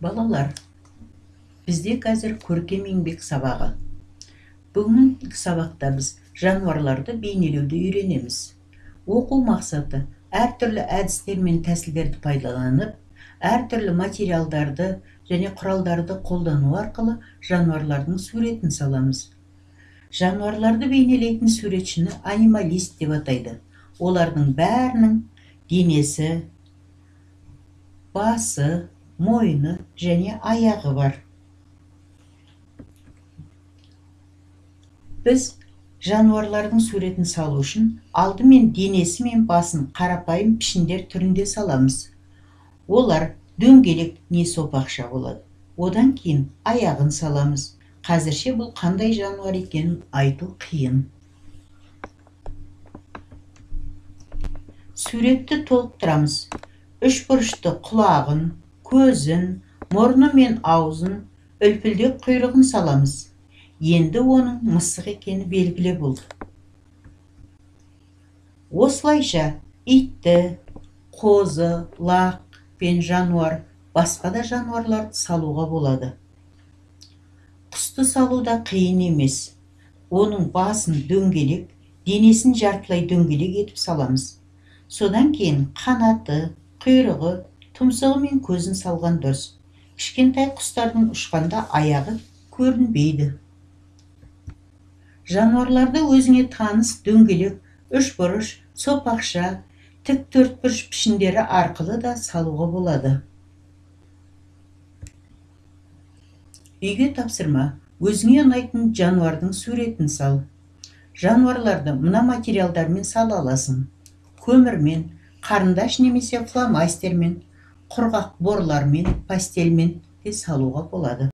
Балалар, бізде қазір көркем еңбек сабағы. Бүгінгі сабақта біз жануарларды бейнелеуді үйренеміз. Оқу мақсаты әртүрлі әдістер мен тәсілдерді пайдаланып, әртүрлі материалдарды және құралдарды қолдану арқылы жануарлардың суретін саламыз. Жануарларды бейнелейтін суретшіні анималист деп атайды. Олардың бәрінің денесі, басы, мойны және аяғы бар. Біз жануарлардың суретін салу үшін алдымен денесі мен басын қарапайым пішіндер түрінде саламыз. Олар дөңгелек не сопақша болады. Одан кейін аяғын саламыз. Қазірше бұл қандай жануар екенін айту қиын. Суретті толықтырамыз. Үш бұрышты құлағын, көзін, мұрны мен аузын, үлпілдек құйрығын саламыз. Енді оның мысық екені белгілі болды. Осылайша итті, қозы, лақ пен жануар, басқа да жануарларды салуға болады. Құсты салуда қиын емес. Оның басын дөңгелек, денесін жартылай дөңгелек етіп саламыз. Содан кейін қанаты, құйрығы, тұмсығы мен көзін салған дұрыс. Кішкентай құстардың ұшқанда аяғы көрінбейді. Жануарларды өзіңе таныс дөңгелек, үш бұрыш, сопақша, тік төртбұрыш пішіндері арқылы да салуға болады. Үйге тапсырма. Өзіңе ұнайтын жануардың суретін сал. Жануарларды мына материалдармен сала аласың. Көмірмен, қарындаш немесе фломастермен, құрғақ борлармен, пастельмен де салуға болады.